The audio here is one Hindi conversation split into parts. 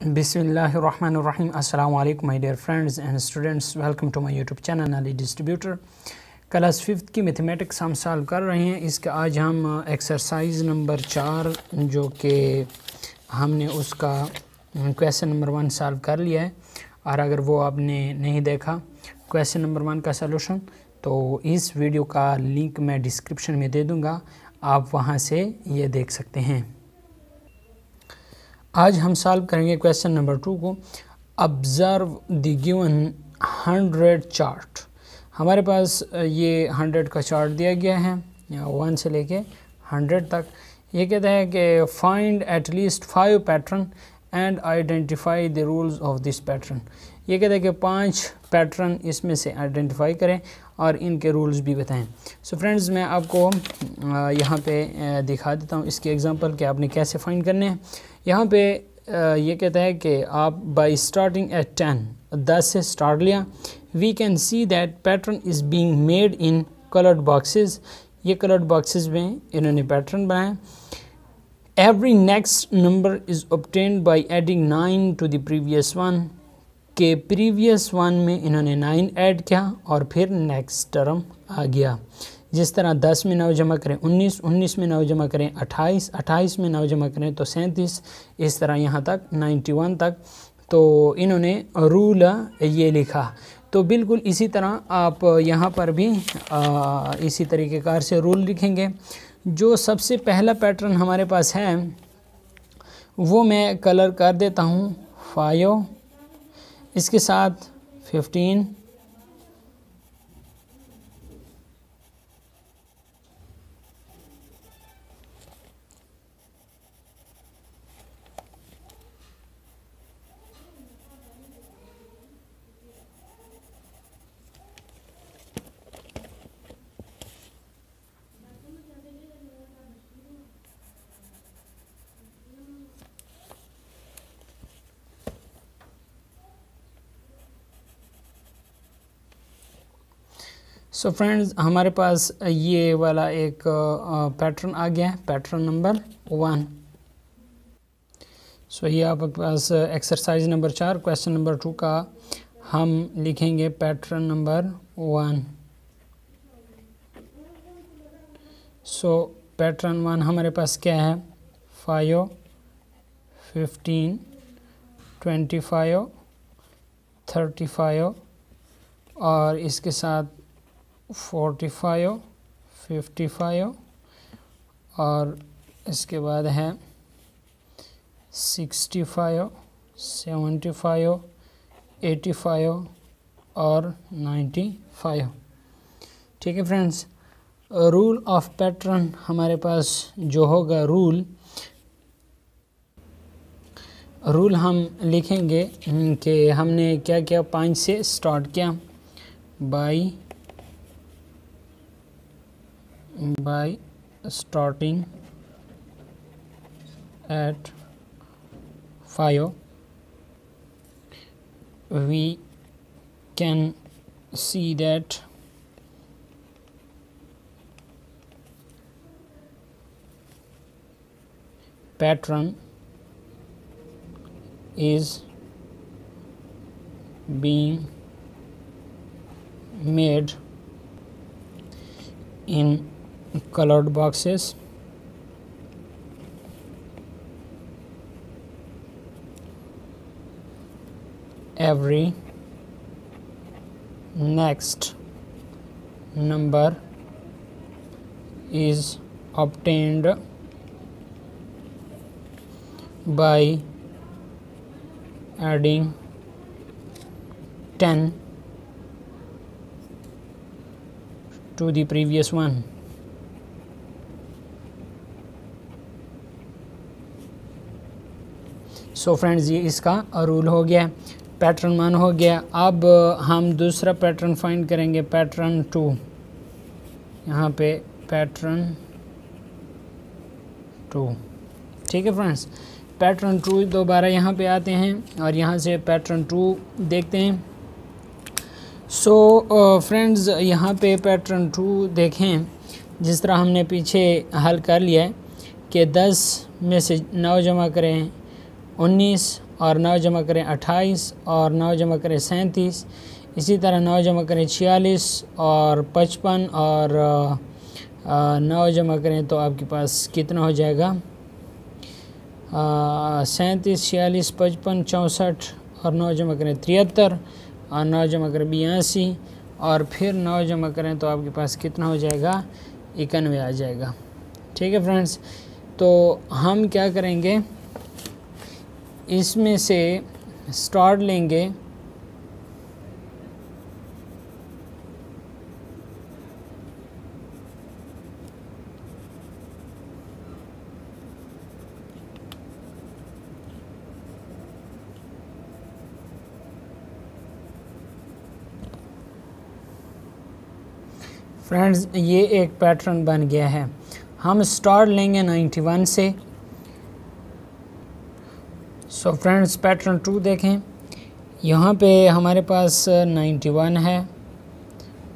बिस्मिल्लाहिर्रहमानिर्रहीम। अस्सलामु अलैकुम my dear friends and students, welcome to my YouTube channel knowledge distributor. Class 5th की मैथमेटिक्स हम सॉल्व कर रहे हैं। इसका आज हम एक्सरसाइज नंबर 4 जो कि हमने उसका क्वेश्चन नंबर 1 सॉल्व कर लिया है, और अगर वो आपने नहीं देखा क्वेश्चन नंबर 1 का सलूशन तो इस वीडियो का लिंक मैं डिस्क्रिप्शन में दे दूँगा, आप वहाँ से ये देख सकते हैं। आज हम सॉल्व करेंगे क्वेश्चन नंबर 2 को। Observe the given 100 chart. हमारे पास ये 100 का चार्ट दिया गया है, 1 से लेके 100 तक। ये कहता है कि find at least 5 pattern and identify the rules of this pattern. ये कहता है कि 5 पैटर्न इसमें से आइडेंटिफाई करें और इनके रूल्स भी बताएं। सो फ्रेंड्स, मैं आपको यहाँ पे दिखा देता हूँ इसके एग्जांपल कि आपने कैसे फाइंड करने हैं। यहाँ पे ये कहता है कि आप बाय स्टार्टिंग एट 10 से स्टार्ट लिया, we can see that pattern is being made in coloured boxes. ये कलर्ड बॉक्सेस में इन्होंने पैटर्न बनाए। Every next number is obtained by adding 9 to the previous one. के प्रीवियस वन में इन्होंने 9 ऐड किया और फिर नेक्स्ट टर्म आ गया। जिस तरह 10 में 9 जमा करें 19, 19 में 9 जमा करें 28, 28 में 9 जमा करें तो 37, इस तरह यहाँ तक 91 तक। तो इन्होंने रूल ये लिखा। तो बिल्कुल इसी तरह आप यहाँ पर भी इसी तरीके कार से रूल लिखेंगे। जो सबसे पहला पैटर्न हमारे पास है वो मैं कलर कर देता हूँ 5, इसके साथ 15, सो फ्रेंड्स, हमारे पास ये वाला एक पैटर्न आ गया है, पैटर्न नंबर 1। सो ये आपके पास एक्सरसाइज नंबर 4 क्वेश्चन नंबर 2 का हम लिखेंगे पैटर्न नंबर 1। सो पैटर्न 1 हमारे पास क्या है? 5, 15, 25, 35 और इसके साथ 45, 55 और इसके बाद है 65, 75, 85 और 95। ठीक है फ्रेंड्स, रूल ऑफ पैटर्न हमारे पास जो होगा रूल हम लिखेंगे कि हमने क्या क्या 5 से स्टार्ट किया। by starting at 5, we can see that pattern is being made in colored boxes every next number is obtained by adding 10 to the previous one। So friends, ये इसका रूल हो गया, पैटर्न 1 हो गया। अब हम दूसरा पैटर्न फाइंड करेंगे, पैटर्न 2। यहाँ पे पैटर्न 2। ठीक है फ्रेंड्स, पैटर्न 2 दोबारा यहाँ पे आते हैं और यहाँ से पैटर्न 2 देखते हैं। सो फ्रेंड्स, यहाँ पे पैटर्न 2 देखें, जिस तरह हमने पीछे हल कर लिया है कि 10 में से 9 जमा करें 19 और 9 जमा करें 28 और 9 जमा करें 37। इसी तरह 9 जमा करें 46 और 55 और 9 जमा करें तो आपके पास कितना हो जाएगा 37, 46, 55, 64 और 9 जमा करें 73 और 9 जमा करें 82 और फिर 9 जमा करें तो आपके पास कितना हो जाएगा 91 आ जाएगा। ठीक है फ्रेंड्स, तो हम क्या करेंगे इसमें से स्टार्ट लेंगे फ्रेंड्स, ये एक पैटर्न बन गया है। हम स्टार्ट लेंगे 91 से। सो फ्रेंड्स, पैटर्न 2 देखें, यहाँ पे हमारे पास 91 है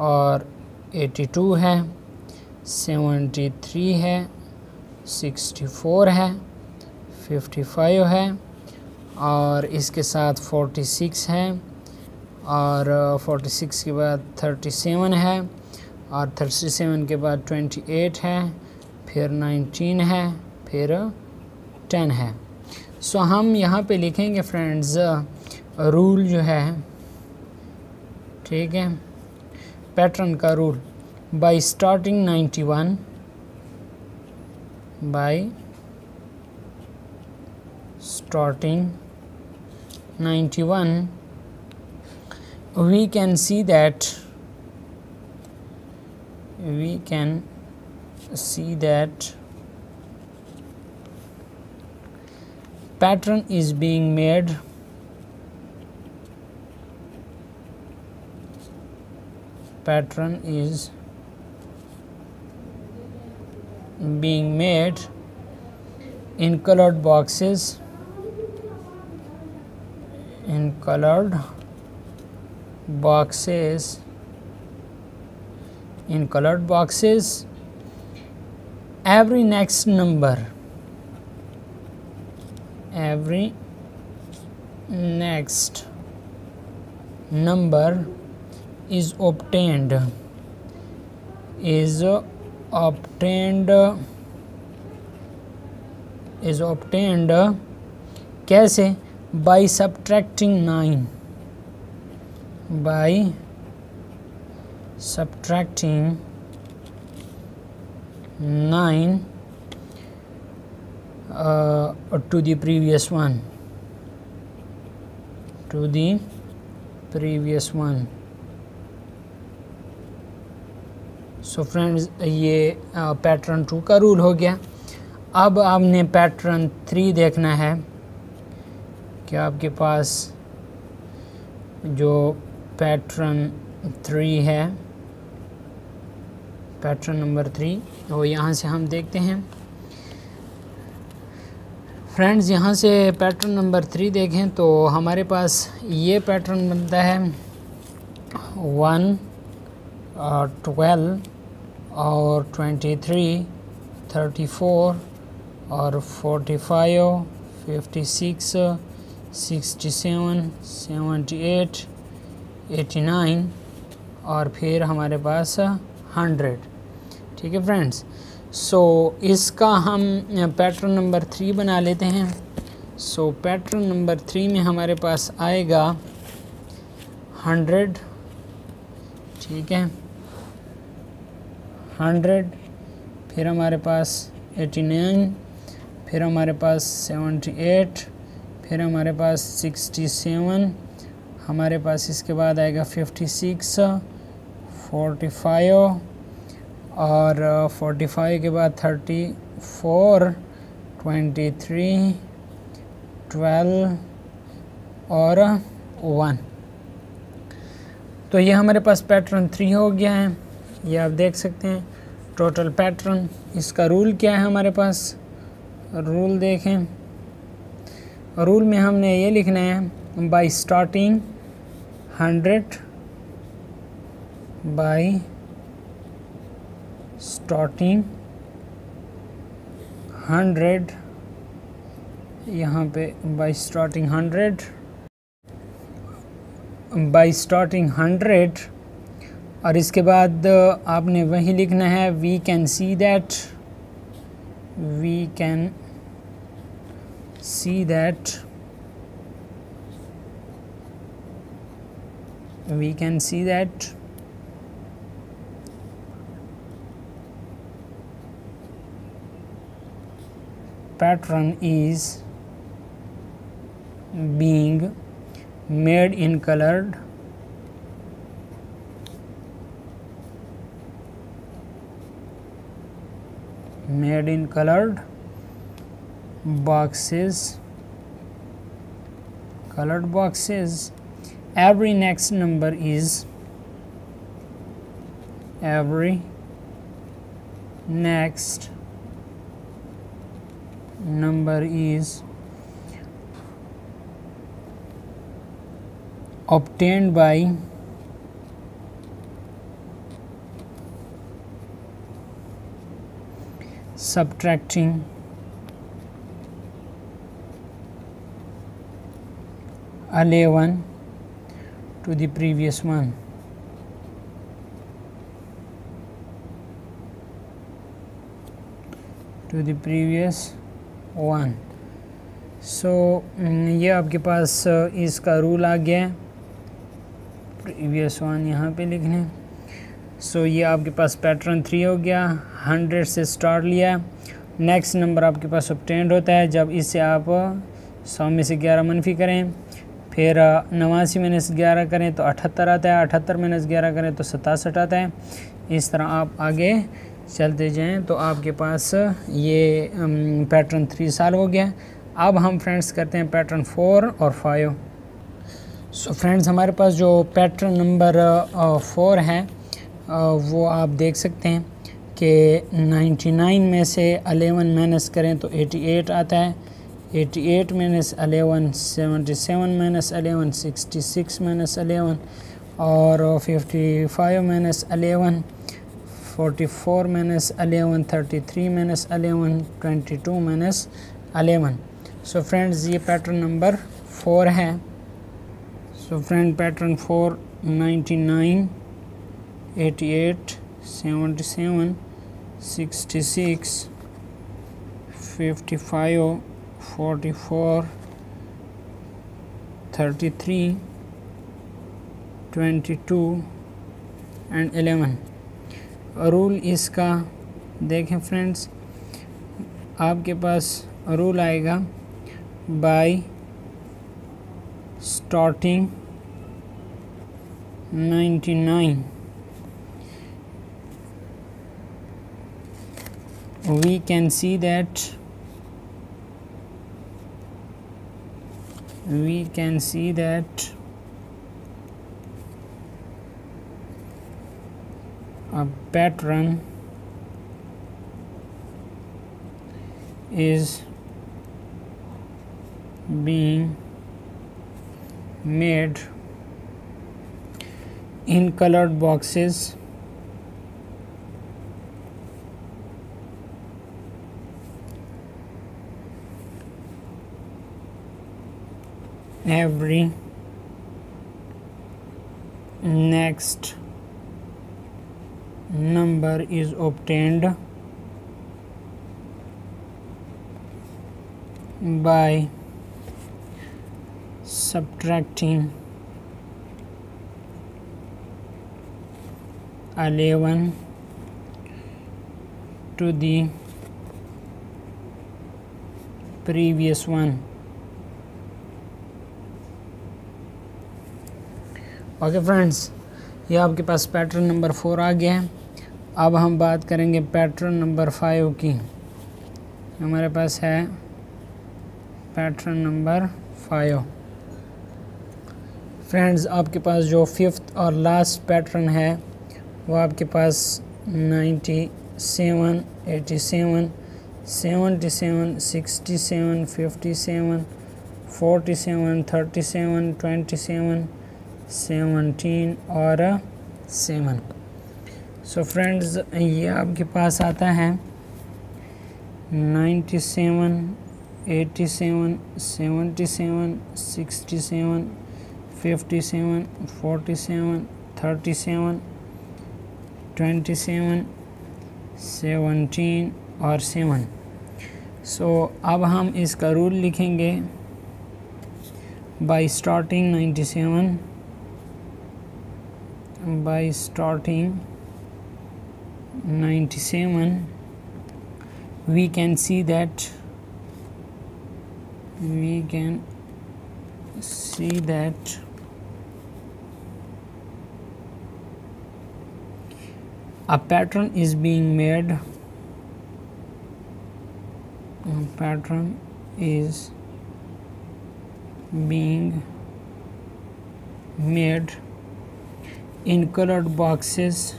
और 82 है, 73 है, 64 है, 55 है और इसके साथ 46 है और 46 के बाद 37 है और 37 के बाद 28 है, फिर 19 है, फिर 10 है। सो हम यहाँ पे लिखेंगे फ्रेंड्स रूल जो है, ठीक है, पैटर्न का rule, bye starting 91, bye starting 91 we can see that pattern is being made in colored boxes, every next number is obtained कैसे, by subtracting 9, by subtracting 9 to the previous one, so friends, ये पैटर्न 2 का रूल हो गया। अब आपने पैटर्न 3 देखना है कि आपके पास जो पैटर्न 3 है, पैटर्न नंबर 3, वो यहाँ से हम देखते हैं फ्रेंड्स। यहाँ से पैटर्न नंबर 3 देखें तो हमारे पास ये पैटर्न बनता है 1, 12 और 23, 34 और 45, 56, 67, 78, 89 और फिर हमारे पास 100। ठीक है फ्रेंड्स, सो इसका हम पैटर्न नंबर 3 बना लेते हैं। सो पैटर्न नंबर 3 में हमारे पास आएगा 100, ठीक है, 100, फिर हमारे पास 89, फिर हमारे पास 78, फिर हमारे पास 67, हमारे पास इसके बाद आएगा 56, 45 और 45 के बाद 34, 23, 12 और 1। तो ये हमारे पास पैटर्न 3 हो गया है। ये आप देख सकते हैं टोटल पैटर्न। इसका रूल क्या है हमारे पास, रूल देखें। रूल में हमने ये लिखना है बाय स्टार्टिंग 100, बाय स्टार्टिंग 100 यहाँ पे बाई स्टार्टिंग 100 और इसके बाद आपने वही लिखना है we can see that pattern is being made in colored boxes. Every next number is obtained by subtracting (11) to the previous one. सो ये आपके पास इसका रूल आ गया है, प्रीवियस वन यहाँ पे लिखने। सो ये आपके पास पैटर्न 3 हो गया, 100 से स्टार्ट लिया। नेक्स्ट नंबर आपके पास ऑब्टेन्ड होता है जब इससे आप 100 में से 11 मनफी करें, फिर 89 माइनस 11 करें तो 78 आता है, 78 माइनस 11 करें तो 67 आता है। इस तरह आप आगे चलते जाएं तो आपके पास ये पैटर्न 3 सॉल्व हो गया। अब हम फ्रेंड्स करते हैं पैटर्न 4 और 5। सो फ्रेंड्स हमारे पास जो पैटर्न नंबर 4 है वो आप देख सकते हैं कि 99 में से 11 माइनस करें तो 88 आता है, 88 माइनस 11 77 माइनस 11 66 माइनस 11 और 55 minus 11 44 minus 11 33 minus 11 22 minus 11। So friends ये पैटर्न नंबर 4 है। So friend pattern 4 99 88 77 66 55 44 33 22 and 11। Rule इसका देखें फ्रेंड्स, आपके पास रूल आएगा bye starting 99 we can see that a pattern is being made in colored boxes every next number is obtained by subtracting 11 to the previous one। Okay friends, ये आपके पास पैटर्न नंबर 4 आ गया है। अब हम बात करेंगे पैटर्न नंबर 5 की। हमारे पास है पैटर्न नंबर 5। फ्रेंड्स आपके पास जो 5th और लास्ट पैटर्न है वो आपके पास 97 87 77 67 57 47 37 27 17 और 7। सो फ्रेंड्स ये आपके पास आता है 97 87, 77, 67, 57, 47, 37, 27, 17 और 7। सो अब हम इसका रूल लिखेंगे। Bye starting 97, by starting 97 we can see that a pattern is being made. A pattern is being made in colored boxes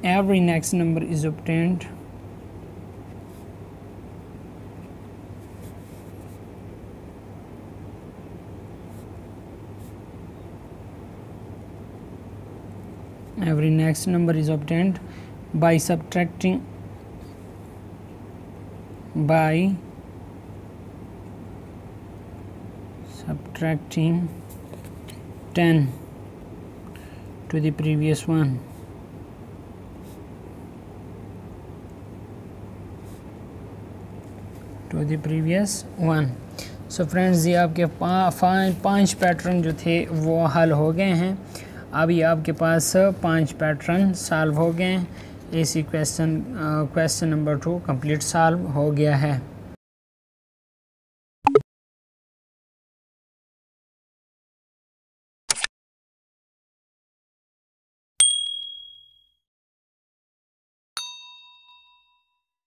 every next number is obtained by subtracting 10 to the previous one. So friends, ये आपके 5 पैटर्न जो थे वो हल हो गए हैं। अभी आपके पास 5 पैटर्न सॉल्व हो गए हैं। इसी क्वेश्चन नंबर 2 कंप्लीट सॉल्व हो गया है।